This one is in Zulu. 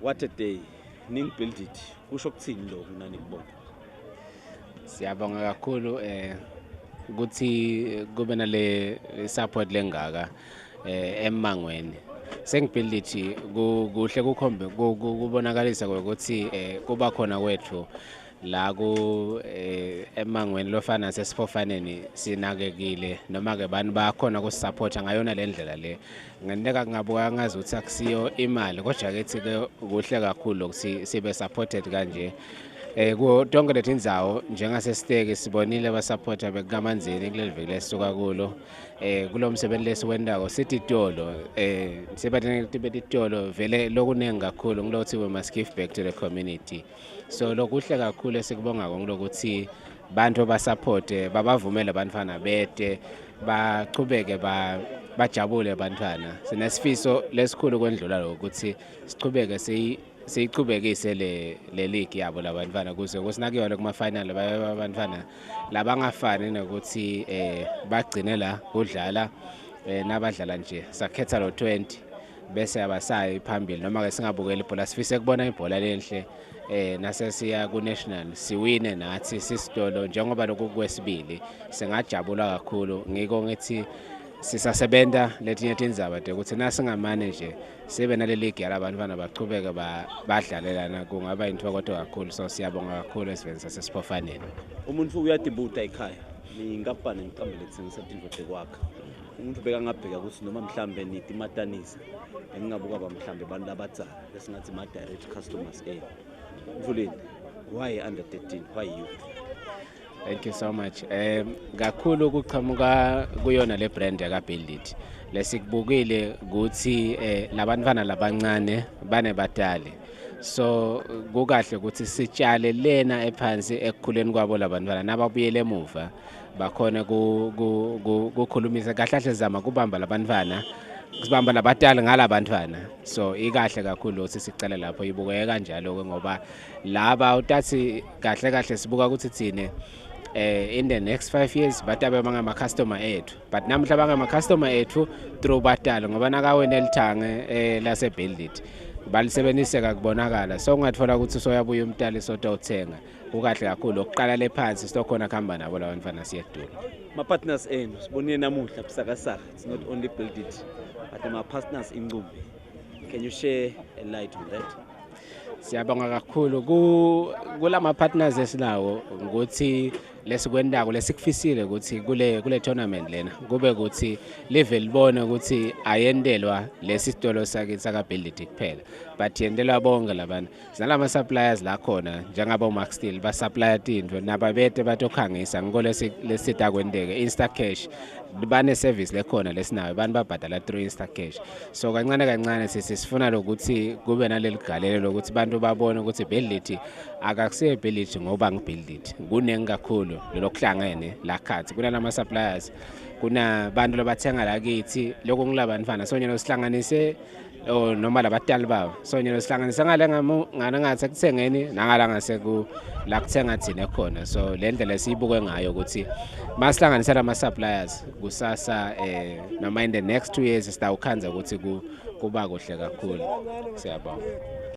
What a day. Build it. Kusho kuthini lo kunani kubona? Siyabonga kakhulu ukuthi kube nale support lengaka emangweni. Sengibuild kuhle kukhombe kubonakalisa ukuthi kuba khona kwethu la ku emangweni lofana sesifofaneni sinakekile noma ke bani bakhona kusupporta ngayona le ndlela le. Ngendeka ngabuka ngazi ukuthi akusiyo imali kodwa ke ethi ke kuhle kakhulu ukuthi sibe supported kanje. Tonke lethu indzawo njengasesiteki sibonile abasupporta bekukaManzini kuleli viki lesisuka kulo kulo msebenzi lesiwendako sithi itolo sibathe itolo vele lokuningi kakhulu ngilokuthi we must give back to the community. So lokuhle kakhulu esikubonga ngokuthi bantu basupporte babavumele abantwana bete baqhubeke bajabule abantwana. Sinesifiso lesikhulu kwendlula ukuthi siqhubeke siyiqhubekise le league yabo labantwana kuze kusinakiwe kuma final abantwana labangafani nokuthi bagcine la kudlala nabadlala nje sakhetha lo 20 bese abasayi phambili noma ke singabukela ibhola sifise kubona ibhola lenhle nasesiya ku national siwine nathi sisitolo njengoba lokhu kwesibili singajabula kakhulu ngiko ngithi sisasebenza letinye tindzaba ukuthi nasingamane nje sibe nale league yalabantwana baqhubeke badlalelana kungaba inthokoto kakhulu. So siyabonga kakhulu esivenza sasesifofaneni. Umuntu uyadibuta ekhaya ningapana niqambe lethengisa tindvo tekwakha. Umuntu beka ngabheka ukuthi noma mhlambe nitimatanisa engingabuka ba mhlambe abantu labadzala lesingathi ma direct customers Mfuleni, why under 13? Why youth? Thank you so much. Kakhulu kuqhamuka kuyona le brand yaka Build It. Lesikubukile ukuthi labantwana labancane bane batali. So kukahle ukuthi sitshale lena ephansi ekukhuleni kwabo labantwana nababuyele emuva bakhona kukhulumisa kahle zama kubamba labantwana sibamba labatali ngalabantwana. So ikahle kakhulu ukuthi sicela lapho ibukeke kanjalo ngoba laba utathi kahle sibuka ukuthi thine in the next 5 years batabe bangama customer ethu, but namhla bangama customer ethu through batalo ngoba nakawena elithange lase Build It balisebenise kubonakala. So ungathola ukuthi soyabuya umtali sotawuthenga kukahle kakhulu ukuqala lephansi sitokhona khamba nabo labantwana siyedula. Ma partners enu sibonile namuhla Busakasaka, it's not only Build It but my partners in Ngumbi. Can you share a light on that? Siyabonga kakhulu kulama partners esinawo ukuthi lesikwendako lesikufisile ukuthi kule tournament lena kube ukuthi level libone ukuthi ayendelwa lesitolo sakithi saka Build It kuphela but yendelwa bonke labantu. Sinalama suppliers la khona njengabo Max Steel ba supply tindvo nababete batokhangisa ngiko lesita kwendeke Insta Cash bane service lekhona lesinayo abantu babhadala through Insta Cash. So kancane sifuna ukuthi kube naleli galelo lokuthi bantu babone ukuthi Build It akakusiye Build It ngoba ngibuild it kunengi kakhulu lokuhlangene la khathi kunalama suppliers kuna bantu labathenga la kithi lokho ngilabantwana sonyelo sihlanganise noma labatali babo sonyelo sihlanganise ngale ngathi kuthengeni nangala ngase la kuthenga thina khona. So le ndlela siyibuke ngayo ukuthi masihlanganisa lama suppliers kusasa noma in the next 2 years sitawukhanza ukuthi kuba kuhle kakhulu. Siyabonga.